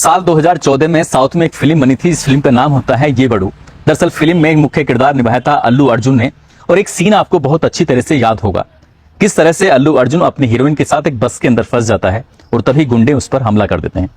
साल 2014 में साउथ में एक फिल्म बनी थी। इस फिल्म का नाम होता है ये बड़ू। दरअसल फिल्म में एक मुख्य किरदार निभाया था अल्लू अर्जुन ने, और एक सीन आपको बहुत अच्छी तरह से याद होगा। किस तरह से अल्लू अर्जुन अपनी हीरोइन के साथ एक बस के अंदर फंस जाता है और तभी गुंडे उस पर हमला कर देते हैं।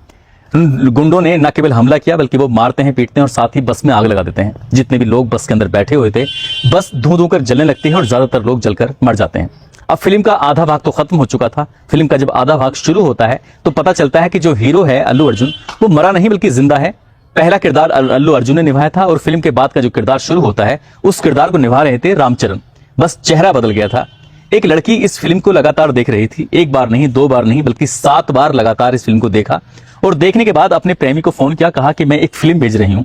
गुंडों ने न केवल हमला किया बल्कि वो मारते हैं, पीटते हैं और साथ ही बस में आग लगा देते हैं। जितने भी लोग बस के अंदर बैठे हुए थे, बस धू धू कर जलने लगती है और ज्यादातर लोग जलकर मर जाते हैं। अब फिल्म का आधा भाग तो खत्म हो चुका था। फिल्म का जब आधा भाग शुरू होता है तो पता चलता है कि जो हीरो है अल्लू अर्जुन, वो मरा नहीं बल्कि जिंदा है। पहला किरदार अल्लू अर्जुन ने निभाया था और फिल्म के बाद का जो किरदार शुरू होता है उस किरदार को निभा रहे थे रामचरण। बस चेहरा बदल गया था। एक लड़की इस फिल्म को लगातार देख रही थी। एक बार नहीं, दो बार नहीं, बल्कि 7 बार लगातार इस फिल्म को देखा और देखने के बाद अपने प्रेमी को फोन किया, कहा कि मैं एक फिल्म भेज रही हूं,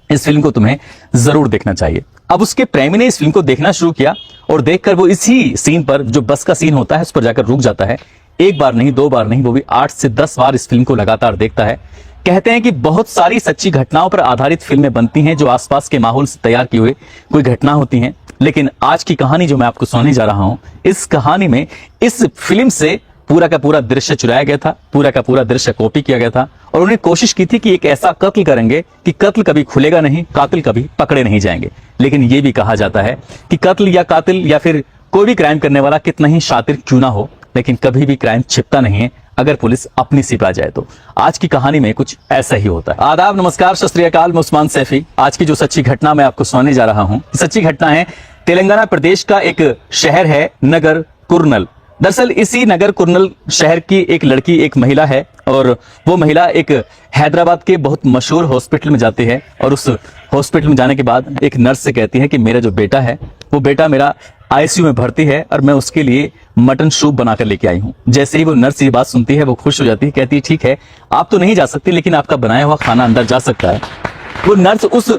इस फिल्म को तुम्हें जरूर देखना चाहिए। अब उसके प्रेमी ने इस फिल्म को देखना शुरू किया और देखकर वो इसी सीन पर, जो बस का सीन होता है, उस पर जाकर रुक जाता है। एक बार नहीं, दो बार नहीं, वो भी 8 से 10 बार इस फिल्म को लगातार देखता है। कहते हैं कि बहुत सारी सच्ची घटनाओं पर आधारित फिल्में बनती हैं जो आसपास के माहौल से तैयार की हुई कोई घटना होती हैं, लेकिन आज की कहानी जो मैं आपको सुनाने जा रहा हूं, इस कहानी में इस फिल्म से पूरा का पूरा दृश्य चुराया गया था, पूरा का पूरा दृश्य कॉपी किया गया था और उन्हें कोशिश की थी कि एक ऐसा कत्ल करेंगे कि कत्ल कभी खुलेगा नहीं, कातिल कभी पकड़े नहीं जाएंगे। लेकिन यह भी कहा जाता है कि कत्ल या कातिल या फिर कोई भी क्राइम करने वाला कितना ही शातिर क्यों ना हो, लेकिन कभी भी क्राइम छिपता नहीं है अगर पुलिस अपनी सिपा जाए तो। आज की कहानी में कुछ ऐसा ही होता है। आदाब, नमस्कार, सत श्री अकाल, मैं उस्मान सैफी। आज की जो सच्ची घटना मैं आपको सुनाने जा रहा हूं, सच्ची घटना है तेलंगाना प्रदेश का एक शहर है नगर कुरनल। दरअसल इसी नगर कुरनल शहर की एक लड़की, एक महिला है, और वो महिला एक हैदराबाद के बहुत मशहूर हॉस्पिटल में जाती है और उस हॉस्पिटल में जाने के बाद एक नर्स से कहती है कि मेरा जो बेटा है, वो बेटा मेरा आईसीयू में भर्ती है और मैं उसके लिए मटन सूप बनाकर लेके आई हूँ। जैसे ही वो नर्स ये बात सुनती है वो खुश हो जाती है, कहती है ठीक है, आप तो नहीं जा सकती लेकिन आपका बनाया हुआ खाना अंदर जा सकता है। वो नर्स उस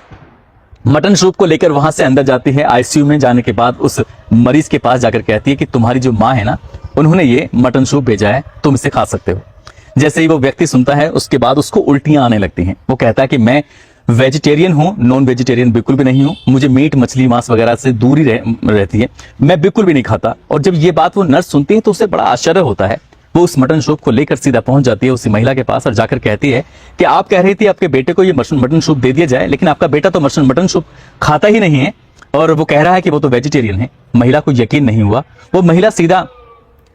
मटन सूप को लेकर वहां से अंदर जाती है। आईसीयू में जाने के बाद उस मरीज के पास जाकर कहती है कि तुम्हारी जो माँ है ना, उन्होंने ये मटन सूप भेजा है, तुम इसे खा सकते हो। जैसे ही वो व्यक्ति सुनता है उसके बाद उसको उल्टियां आने लगती हैं। वो कहता है कि मैं वेजिटेरियन हूं, नॉन वेजिटेरियन बिल्कुल भी नहीं हूं, मुझे मीट, मछली, मांस वगैरह से दूरी रहती है, मैं बिल्कुल भी नहीं खाता। और जब ये बात वो नर्स सुनती है तो उसे बड़ा आश्चर्य होता है। वो उस मटन सूप को लेकर सीधा पहुंच जाती है उसी महिला के पास और जाकर कहती है कि आप कह रही थी आपके बेटे को ये मटन सूप दे दिया जाए, लेकिन आपका बेटा तो मटन सूप खाता ही नहीं है और वो कह रहा है कि वो तो वेजिटेरियन है। महिला को यकीन नहीं हुआ। वो महिला सीधा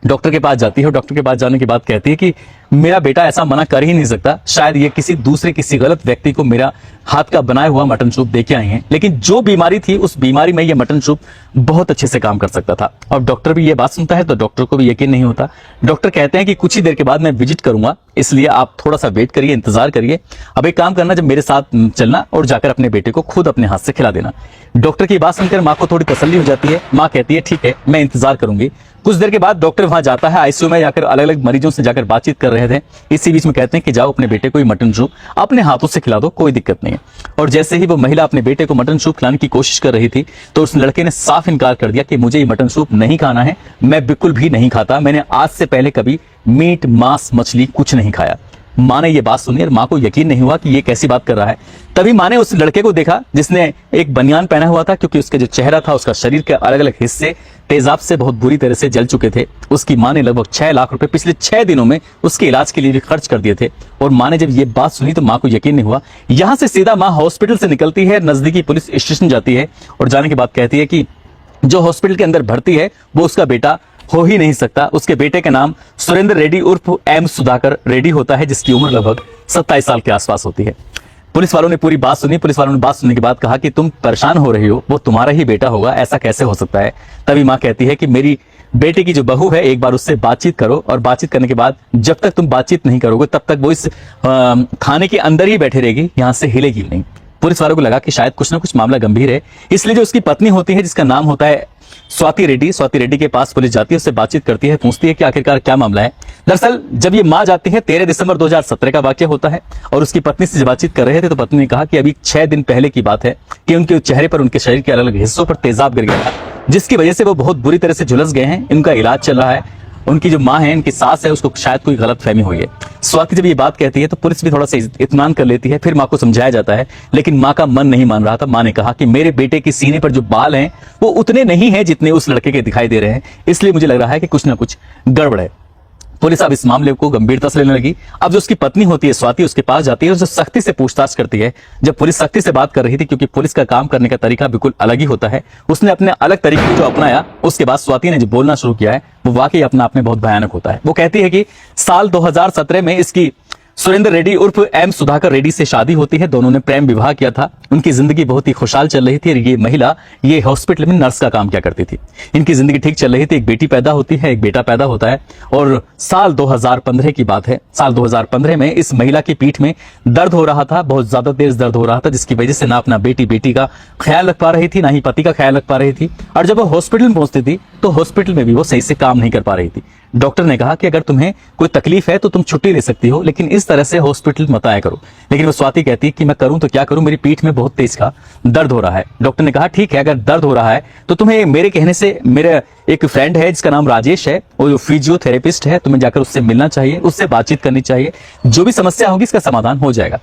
डॉक्टर के पास जाती है और डॉक्टर के पास जाने के बाद कहती है कि मेरा बेटा ऐसा मना कर ही नहीं सकता, शायद ये किसी गलत व्यक्ति को मेरा हाथ का बनाया हुआ मटन सूप देके आए हैं। लेकिन जो बीमारी थी उस बीमारी में ये मटन सूप बहुत अच्छे से काम कर सकता था। और डॉक्टर भी ये बात सुनता है तो डॉक्टर को भी यकीन नहीं होता। डॉक्टर कहते हैं कि कुछ ही देर के बाद मैं विजिट करूंगा, इसलिए आप थोड़ा सा वेट करिए, इंतजार करिए। अब एक काम करना, जब मेरे साथ चलना और जाकर अपने बेटे को खुद अपने हाथ से खिला देना। डॉक्टर की बात सुनकर माँ को थोड़ी तसल्ली हो जाती है। माँ कहती है ठीक है, मैं इंतजार करूंगी। कुछ देर के बाद डॉक्टर वहां जाता है, आईसीयू में जाकर अलग अलग मरीजों से जाकर बातचीत कर रहे थे। इसी बीच में कहते हैं कि जाओ अपने बेटे को ये मटन सूप अपने हाथों से खिला दो, कोई दिक्कत नहीं है। और जैसे ही वो महिला अपने बेटे को मटन सूप खिलाने की कोशिश कर रही थी तो उस लड़के ने साफ इनकार कर दिया कि मुझे ये मटन सूप नहीं खाना है, मैं बिल्कुल भी नहीं खाता, मैंने आज से पहले कभी मीट, मांस, मछली कुछ नहीं खाया। माँ ने ये बात सुनी और माँ को यकीन नहीं हुआ कि ये कैसी बात कर रहा है। तभी माँ ने उस लड़के को देखा जिसने एक बनियान पहना हुआ था, क्योंकि उसका जो चेहरा था, उसका शरीर के अलग अलग हिस्से तेजाब से बहुत बुरी तरह से जल चुके थे। उसकी माँ ने लगभग 6 लाख रुपए पिछले 6 दिनों में उसके इलाज के लिए भी खर्च कर दिए थे। और माँ ने जब ये बात सुनी तो माँ को यकीन नहीं हुआ। यहाँ से सीधा माँ हॉस्पिटल से निकलती है, नजदीकी पुलिस स्टेशन जाती है और जाने के बाद कहती है कि जो हॉस्पिटल के अंदर भर्ती है वो उसका बेटा हो ही नहीं सकता। उसके बेटे का नाम सुरेंद्र रेड्डी उर्फ एम सुधाकर रेड्डी होता है, जिसकी उम्र लगभग 27 साल के आसपास होती है। पुलिस वालों ने पूरी बात सुनी। पुलिस वालों ने बात सुनने के बाद कहा कि तुम परेशान हो रही हो, वो तुम्हारा ही बेटा होगा, ऐसा कैसे हो सकता है। तभी माँ कहती है कि मेरी बेटे की जो बहू है, एक बार उससे बातचीत करो और बातचीत करने के बाद जब तक तुम बातचीत नहीं करोगे तब तक वो इस थाने के अंदर ही बैठे रहेगी, यहाँ से हिलेगी नहीं। पुलिस वालों को लगा कि शायद कुछ ना कुछ मामला गंभीर है, इसलिए जो उसकी पत्नी होती है जिसका नाम होता है स्वाति रेड्डी के पास पुलिस जाती है, उससे बातचीत करती है, पूछती है कि आखिरकार क्या मामला है। दरअसल जब ये मां जाती है, 13 दिसंबर 2017 का वाकया होता है और उसकी पत्नी से बातचीत कर रहे थे तो पत्नी ने कहा कि अभी 6 दिन पहले की बात है कि उनके चेहरे पर, उनके शरीर के अलग अलग हिस्सों पर तेजाब गिर गया था, जिसकी वजह से वो बहुत बुरी तरह से झुलस गए हैं। इनका इलाज चल रहा है। उनकी जो माँ है, इनकी सास है, उसको शायद कोई गलत फहमी हुई है। स्वाति जब ये बात कहती है तो पुलिस भी थोड़ा सा इत्मीनान कर लेती है। फिर माँ को समझाया जाता है, लेकिन माँ का मन नहीं मान रहा था। माँ ने कहा कि मेरे बेटे के सीने पर जो बाल हैं वो उतने नहीं है जितने उस लड़के के दिखाई दे रहे हैं, इसलिए मुझे लग रहा है कि कुछ ना कुछ गड़बड़ है। पुलिस अब इस मामले को गंभीरता से लेने लगी। अब जो उसकी पत्नी होती है स्वाति उसके पास जाती है और जो सख्ती से पूछताछ करती है। जब पुलिस सख्ती से बात कर रही थी, क्योंकि पुलिस का काम करने का तरीका बिल्कुल अलग ही होता है, उसने अपने अलग तरीके जो अपनाया, उसके बाद स्वाति ने जो बोलना शुरू किया है वो वाकई अपना आप में बहुत भयानक होता है। वो कहती है कि साल 2017 में इसकी सुरेंद्र रेड्डी उर्फ एम सुधाकर रेड्डी से शादी होती है। दोनों ने प्रेम विवाह किया था। उनकी जिंदगी बहुत ही खुशहाल चल रही थी। ये महिला ये हॉस्पिटल में नर्स का काम किया करती थी। इनकी जिंदगी ठीक चल रही थी। एक बेटी पैदा होती है, एक बेटा पैदा होता है और साल 2015 की बात है। साल 2015 में इस महिला की पीठ में दर्द हो रहा था, बहुत ज्यादा तेज दर्द हो रहा था, जिसकी वजह से ना अपना बेटी का ख्याल रख पा रही थी, ना ही पति का ख्याल रख पा रही थी। और जब वो हॉस्पिटल में पहुंचती थी तो हॉस्पिटल में भी वो सही से काम नहीं कर पा रही थी। डॉक्टर ने कहा कि अगर तुम्हें कोई तकलीफ है तो तुम छुट्टी ले सकती हो, लेकिन इस तरह से हॉस्पिटल मत आया करो। लेकिन वो स्वाति कहती है कि मैं करूं तो क्या करूं, मेरी पीठ में बहुत तेज का दर्द हो रहा है। डॉक्टर ने कहा ठीक है, अगर दर्द हो रहा है तो तुम्हें मेरे कहने से, मेरा एक फ्रेंड है जिसका नाम राजेश है, वो जो फिजियोथेरेपिस्ट है, तुम्हें जाकर उससे मिलना चाहिए, उससे बातचीत करनी चाहिए, जो भी समस्या होगी इसका समाधान हो जाएगा।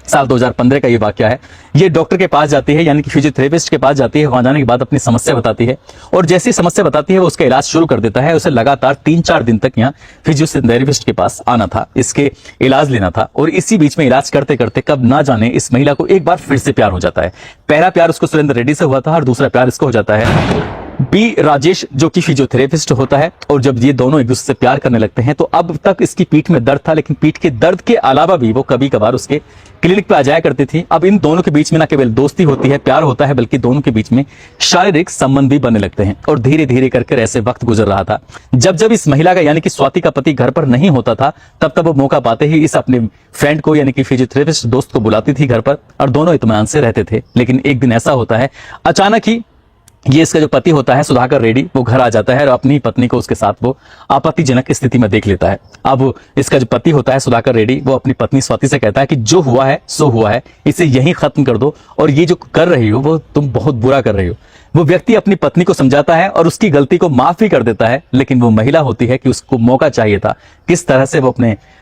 साल 2015 का ये वाकया है। ये डॉक्टर के पास जाती है, यानी कि फिजियोथेरेपिस्ट के पास जाती है। वहां जाने के बाद अपनी समस्या बताती है और जैसी समस्या बताती है वो उसका इलाज शुरू कर देता है। उसे लगातार 3-4 दिन तक यहाँ फिजियोथेरेपिस्ट के पास आना था, इसके इलाज लेना था। और इसी बीच में इलाज करते करते कब ना जाने इस महिला को एक बार फिर से प्यार हो जाता है। पहला प्यार उसको सुरेंद्र रेड्डी से हुआ था और दूसरा प्यार इसको हो जाता है बी राजेश, जो कि फिजियोथेरेपिस्ट होता है। और जब ये दोनों एक दूसरे से प्यार करने लगते हैं तो अब तक इसकी पीठ में दर्द था, लेकिन पीठ के दर्द के अलावा भी वो कभी कभार उसके क्लिनिक पे आ जाया करती थी। अब इन दोनों के बीच में न केवल दोस्ती होती है, प्यार होता है, बल्कि दोनों के बीच में शारीरिक संबंध भी बनने लगते हैं। और धीरे धीरे करके ऐसे वक्त गुजर रहा था। जब जब इस महिला का यानी कि स्वाति का पति घर पर नहीं होता था, तब तब वो मौका पाते ही इस अपने फ्रेंड को यानी कि फिजियोथेरेपिस्ट दोस्त को बुलाती थी घर पर और दोनों इत्मीनान से रहते थे। लेकिन एक दिन ऐसा होता है, अचानक ही ये इसका जो पति होता है सुधाकर रेड्डी, वो घर आ जाता है और अपनी पत्नी को उसके साथ वो आपत्तिजनक स्थिति में देख लेता है। अब इसका जो पति होता है सुधाकर रेड्डी, वो अपनी पत्नी स्वाति से कहता है कि जो हुआ है सो हुआ है, इसे यहीं खत्म कर दो और ये जो कर रही हो वो तुम बहुत बुरा कर रही हो। वो व्यक्ति अपनी पत्नी को समझाता है और उसकी गलती को माफ भी कर देता है, लेकिन वो महिला होती है कि उसको मौका चाहिए था। किस तरह से वो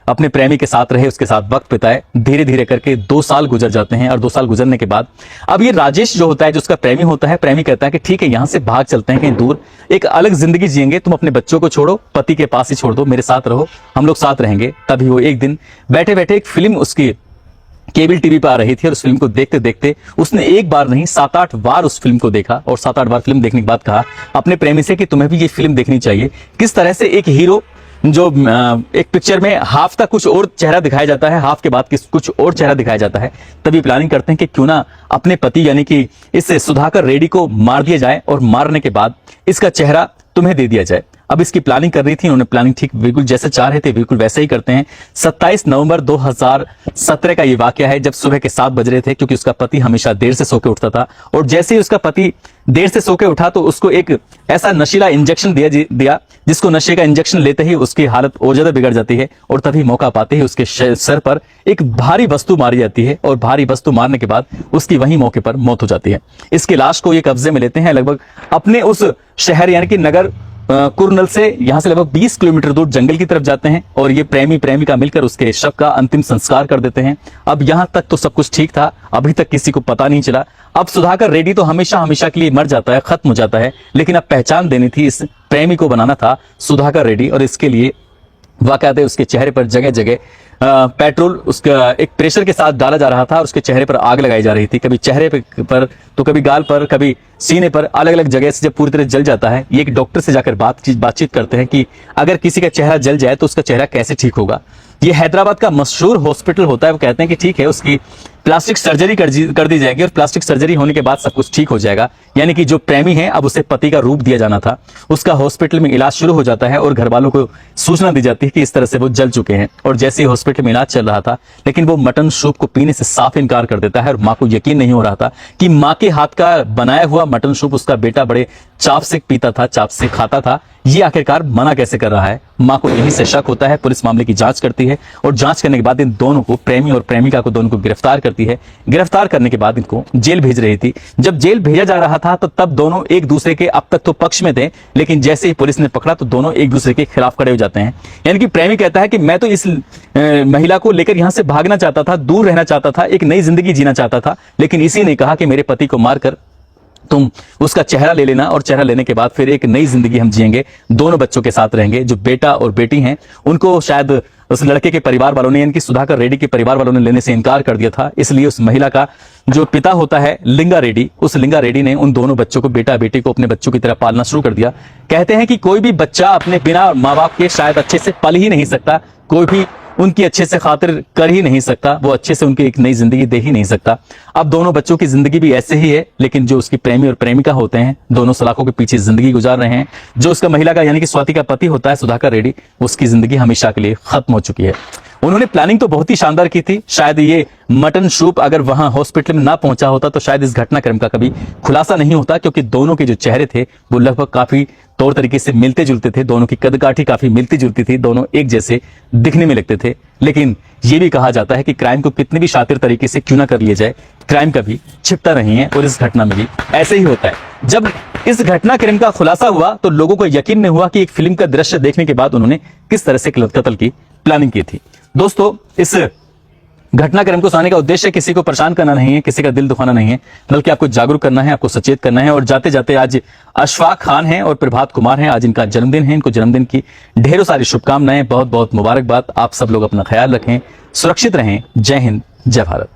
अपने प्रेमी के साथ रहे, उसके साथ वक्त बिताए। धीरे धीरे करके 2 साल गुजर जाते हैं और 2 साल गुजरने के बाद अब ये राजेश जो होता है, जो उसका प्रेमी होता है, प्रेमी कहता है कि ठीक है, यहां से भाग चलते हैं कहीं दूर, एक अलग जिंदगी जिएंगे, तुम अपने बच्चों को छोड़ो, पति के पास ही छोड़ दो, मेरे साथ रहो, हम लोग साथ रहेंगे। तभी वो एक दिन बैठे बैठे एक फिल्म उसकी केबल टीवी पर आ रही थी और उस फिल्म को देखते देखते उसने एक बार नहीं 7-8 बार उस फिल्म को देखा और 7-8 बार फिल्म देखने के बाद कहा अपने प्रेमी से कि तुम्हें भी ये फिल्म देखनी चाहिए। किस तरह से एक हीरो जो एक पिक्चर में हाफ का कुछ और चेहरा दिखाया जाता है, हाफ के बाद कुछ और चेहरा दिखाया जाता है, तभी प्लानिंग करते हैं कि क्यों ना अपने पति यानी कि इस सुधाकर रेड्डी को मार दिया जाए और मारने के बाद इसका चेहरा तुम्हें दे दिया जाए। अब इसकी प्लानिंग कर रही थी उन्होंने, प्लानिंग ठीक बिल्कुल जैसे चाह रहे थे बिल्कुल वैसे ही करते हैं। 27 नवंबर 2017 का ये वाकया है, जब सुबह के 7 बज रहे थे, क्योंकि उसका पति हमेशा देर से सो के उठता था और जैसे ही उसका पति देर से सो के उठा तो उसको एक ऐसा नशीला इंजेक्शन दिया जिसको नशे का इंजेक्शन लेते ही उसकी हालत और ज्यादा बिगड़ जाती है। और तभी मौका पाते ही उसके सर पर एक भारी वस्तु मारी जाती है और भारी वस्तु मारने के बाद उसकी वहीं मौके पर मौत हो जाती है। इसकी लाश को ये कब्जे में लेते हैं, लगभग अपने उस शहर यानी कि नगर कुरनल से यहां से लगभग 20 किलोमीटर दूर जंगल की तरफ जाते हैं और ये प्रेमी प्रेमिका मिलकर उसके शव का अंतिम संस्कार कर देते हैं। अब यहां तक तो सब कुछ ठीक था, अभी तक किसी को पता नहीं चला। अब सुधाकर रेड्डी तो हमेशा हमेशा के लिए मर जाता है, खत्म हो जाता है, लेकिन अब पहचान देनी थी, इस प्रेमी को बनाना था सुधाकर रेड्डी। और इसके लिए वाकई उसके चेहरे पर जगह जगह पेट्रोल उसका एक प्रेशर के साथ डाला जा रहा था और उसके चेहरे पर आग लगाई जा रही थी। कभी चेहरे पर तो कभी गाल पर, कभी सीने पर, अलग अलग जगह से जब पूरी तरह जल जाता है, ये एक डॉक्टर से जाकर बातचीत करते हैं कि अगर किसी का चेहरा जल जाए तो उसका चेहरा कैसे ठीक होगा। ये हैदराबाद का मशहूर हॉस्पिटल होता है। वो कहते हैं कि ठीक है, उसकी प्लास्टिक सर्जरी कर दी जाएगी और प्लास्टिक सर्जरी होने के बाद सब कुछ ठीक हो जाएगा। यानी कि जो प्रेमी है अब उसे पति का रूप दिया जाना था। उसका हॉस्पिटल में इलाज शुरू हो जाता है और घर वालों को सूचना दी जाती है कि इस तरह से वो जल चुके हैं। और जैसे ही हॉस्पिटल में इलाज चल रहा था, लेकिन वो मटन सूप को पीने से साफ इनकार कर देता है और माँ को यकीन नहीं हो रहा था कि माँ के हाथ का बनाया हुआ मटन सूप उसका बेटा बड़े चाव से पीता था, चाव से खाता था, ये आखिरकार मना कैसे कर रहा है। माँ को यहीं से शक होता है। पुलिस मामले की जांच करती है और जांच करने के बाद इन दोनों को, प्रेमी और प्रेमिका को, दोनों को गिरफ्तार करती है। गिरफ्तार करने के बाद इनको जेल भेज रही थी। जब जेल भेजा जा रहा था तो तब दोनों एक दूसरे के अब तक तो पक्ष में थे, लेकिन जैसे ही पुलिस ने पकड़ा तो दोनों एक दूसरे के खिलाफ खड़े हो जाते हैं। यानी कि प्रेमी कहता है कि मैं तो इस महिला को लेकर यहां से भागना चाहता था, दूर रहना चाहता था, एक नई जिंदगी जीना चाहता था, लेकिन इसी ने कहा कि मेरे पति को मारकर तुम उसका चेहरा ले लेना और चेहरा लेने के बाद फिर एक नई जिंदगी हम जिएंगे, दोनों बच्चों के साथ रहेंगे। जो बेटा और बेटी हैं उनको शायद उस लड़के के परिवार वालों ने, यानी कि सुधाकर रेड्डी के परिवार वालों ने लेने से इनकार कर दिया था, इसलिए उस महिला का जो पिता होता है लिंगा रेड्डी, उस लिंगा रेड्डी ने उन दोनों बच्चों को, बेटा बेटी को, अपने बच्चों की तरह पालना शुरू कर दिया। कहते हैं कि कोई भी बच्चा अपने बिना माँ बाप के शायद अच्छे से पल ही नहीं सकता, कोई भी उनकी अच्छे से खातिर कर ही नहीं सकता, वो अच्छे से उनकी एक नई जिंदगी दे ही नहीं सकता। अब दोनों बच्चों की जिंदगी भी ऐसे ही है, लेकिन जो उसकी प्रेमी और प्रेमिका होते हैं दोनों सलाखों के पीछे जिंदगी गुजार रहे हैं। जो उसका महिला का यानी कि स्वाति का पति होता है सुधाकर रेड्डी, उसकी जिंदगी हमेशा के लिए खत्म हो चुकी है। उन्होंने प्लानिंग तो बहुत ही शानदार की थी। शायद ये मटन सूप अगर वहां हॉस्पिटल में ना पहुंचा होता तो शायद इस घटनाक्रम का कभी खुलासा नहीं होता, क्योंकि दोनों के जो चेहरे थे वो लगभग काफी तौर तरीके से मिलते जुलते थे, दोनों की कदकाठी काफी मिलती जुलती थी, दोनों एक जैसे दिखने में लगते थे। लेकिन ये भी कहा जाता है कि क्राइम को कितने भी शातिर तरीके से क्यों ना कर लिया जाए, क्राइम कभी छिपता नहीं है, और इस घटना में भी ऐसे ही होता है। जब इस घटनाक्रम का खुलासा हुआ तो लोगों को यकीन नहीं हुआ कि एक फिल्म का दृश्य देखने के बाद उन्होंने किस तरह से कत्ल की प्लानिंग की थी। दोस्तों, इस घटनाक्रम को सुनाने का उद्देश्य किसी को परेशान करना नहीं है, किसी का दिल दुखाना नहीं है, बल्कि आपको जागरूक करना है, आपको सचेत करना है। और जाते जाते आज अशफाक खान हैं और प्रभात कुमार हैं, आज इनका जन्मदिन है, इनको जन्मदिन की ढेरों सारी शुभकामनाएं, बहुत बहुत मुबारकबाद। आप सब लोग अपना ख्याल रखें, सुरक्षित रहें। जय हिंद, जय भारत।